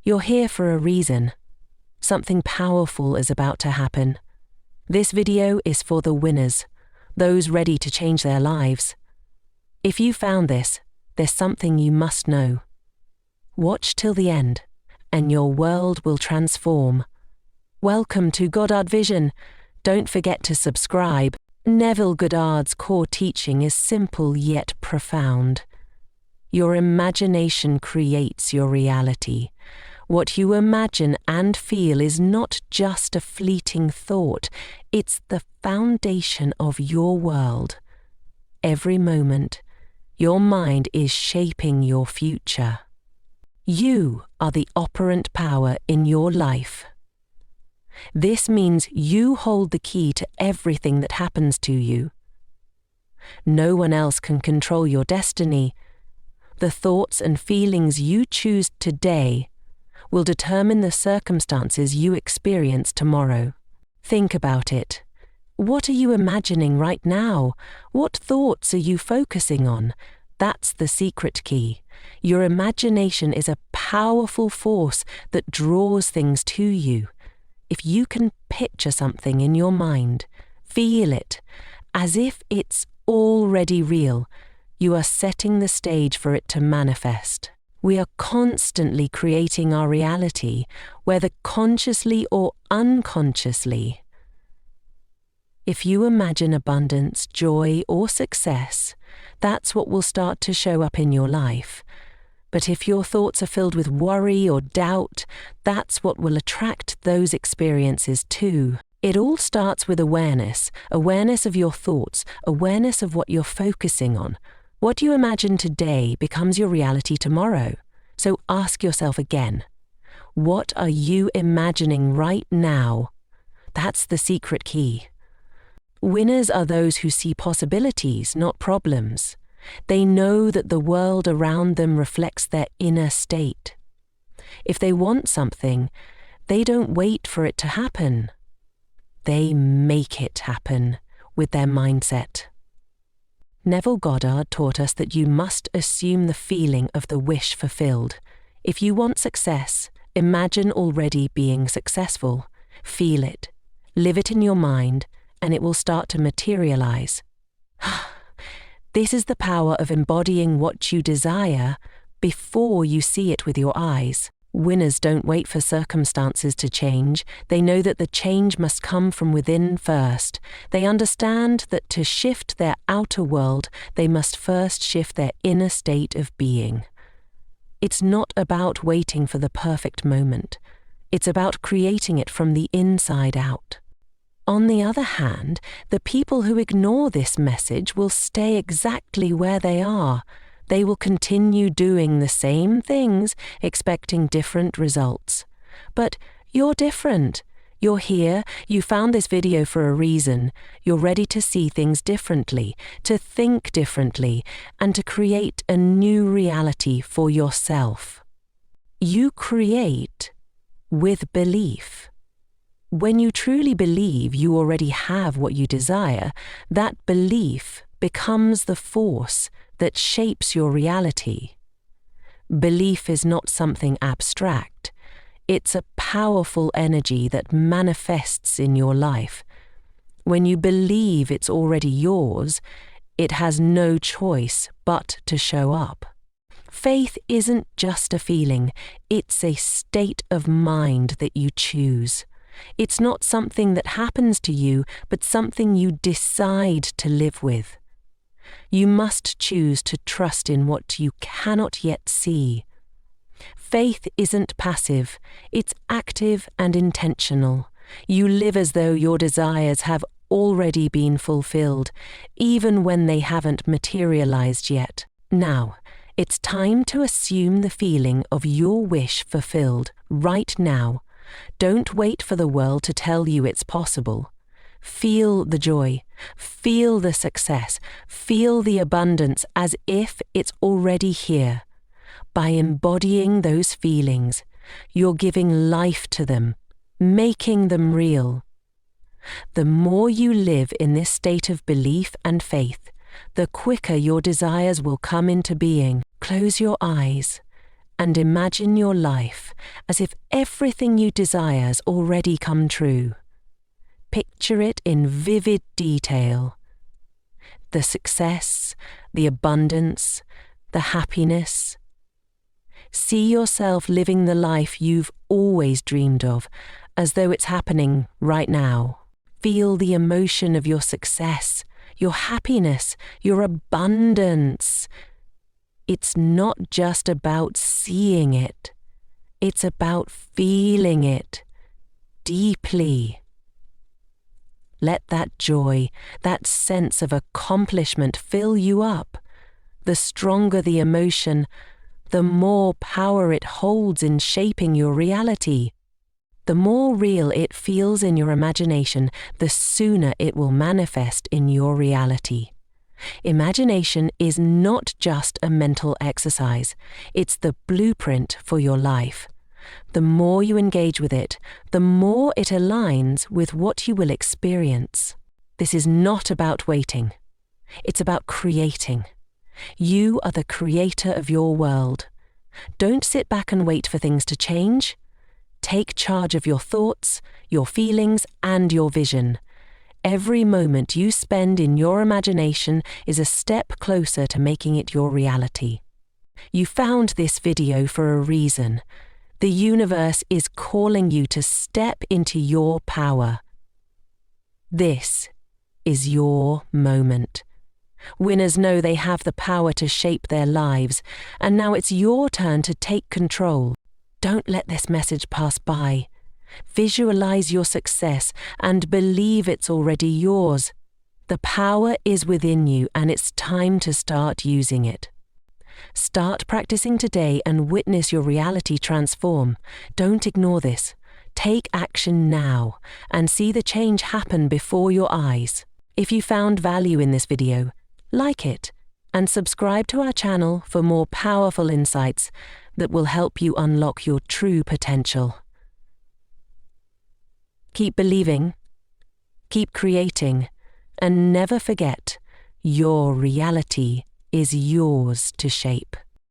You're here for a reason. Something powerful is about to happen. This video is for the winners, those ready to change their lives. If you found this, there's something you must know. Watch till the end, and your world will transform. Welcome to Goddard Vision. Don't forget to subscribe. Neville Goddard's core teaching is simple yet profound. Your imagination creates your reality. What you imagine and feel is not just a fleeting thought, it's the foundation of your world. Every moment, your mind is shaping your future. You are the operant power in your life. This means you hold the key to everything that happens to you. No one else can control your destiny. The thoughts and feelings you choose today will determine the circumstances you experience tomorrow. Think about it. What are you imagining right now? What thoughts are you focusing on? That's the secret key. Your imagination is a powerful force that draws things to you. If you can picture something in your mind, feel it, as if it's already real, you are setting the stage for it to manifest. We are constantly creating our reality, whether consciously or unconsciously. If you imagine abundance, joy, or success, that's what will start to show up in your life. But if your thoughts are filled with worry or doubt, that's what will attract those experiences too. It all starts with awareness of your thoughts, awareness of what you're focusing on. What you imagine today becomes your reality tomorrow. So ask yourself again, what are you imagining right now? That's the secret key. Winners are those who see possibilities, not problems. They know that the world around them reflects their inner state. If they want something, they don't wait for it to happen. They make it happen with their mindset. Neville Goddard taught us that you must assume the feeling of the wish fulfilled. If you want success, imagine already being successful. Feel it. Live it in your mind, and it will start to materialize. This is the power of embodying what you desire before you see it with your eyes. Winners don't wait for circumstances to change. They know that the change must come from within first. They understand that to shift their outer world, they must first shift their inner state of being. It's not about waiting for the perfect moment. It's about creating it from the inside out. On the other hand, the people who ignore this message will stay exactly where they are. They will continue doing the same things, expecting different results. But you're different. You're here, you found this video for a reason. You're ready to see things differently, to think differently, and to create a new reality for yourself. You create with belief. When you truly believe you already have what you desire, that belief becomes the force that shapes your reality. Belief is not something abstract. It's a powerful energy that manifests in your life. When you believe it's already yours, it has no choice but to show up. Faith isn't just a feeling, it's a state of mind that you choose. It's not something that happens to you, but something you decide to live with. You must choose to trust in what you cannot yet see. Faith isn't passive, it's active and intentional. You live as though your desires have already been fulfilled, even when they haven't materialized yet. Now, it's time to assume the feeling of your wish fulfilled right now. Don't wait for the world to tell you it's possible. Feel the joy, feel the success, feel the abundance as if it's already here. By embodying those feelings, you're giving life to them, making them real. The more you live in this state of belief and faith, the quicker your desires will come into being. Close your eyes and imagine your life as if everything you desire's already come true. Picture it in vivid detail. The success, the abundance, the happiness. See yourself living the life you've always dreamed of, as though it's happening right now. Feel the emotion of your success, your happiness, your abundance. It's not just about seeing it. It's about feeling it deeply. Let that joy, that sense of accomplishment fill you up. The stronger the emotion, the more power it holds in shaping your reality. The more real it feels in your imagination, the sooner it will manifest in your reality. Imagination is not just a mental exercise, it's the blueprint for your life. The more you engage with it, the more it aligns with what you will experience. This is not about waiting. It's about creating. You are the creator of your world. Don't sit back and wait for things to change. Take charge of your thoughts, your feelings, and your vision. Every moment you spend in your imagination is a step closer to making it your reality. You found this video for a reason. The universe is calling you to step into your power. This is your moment. Winners know they have the power to shape their lives, and now it's your turn to take control. Don't let this message pass by. Visualize your success and believe it's already yours. The power is within you, and it's time to start using it. Start practicing today and witness your reality transform. Don't ignore this. Take action now and see the change happen before your eyes. If you found value in this video, like it and subscribe to our channel for more powerful insights that will help you unlock your true potential. Keep believing, keep creating, and never forget, your reality is yours to shape.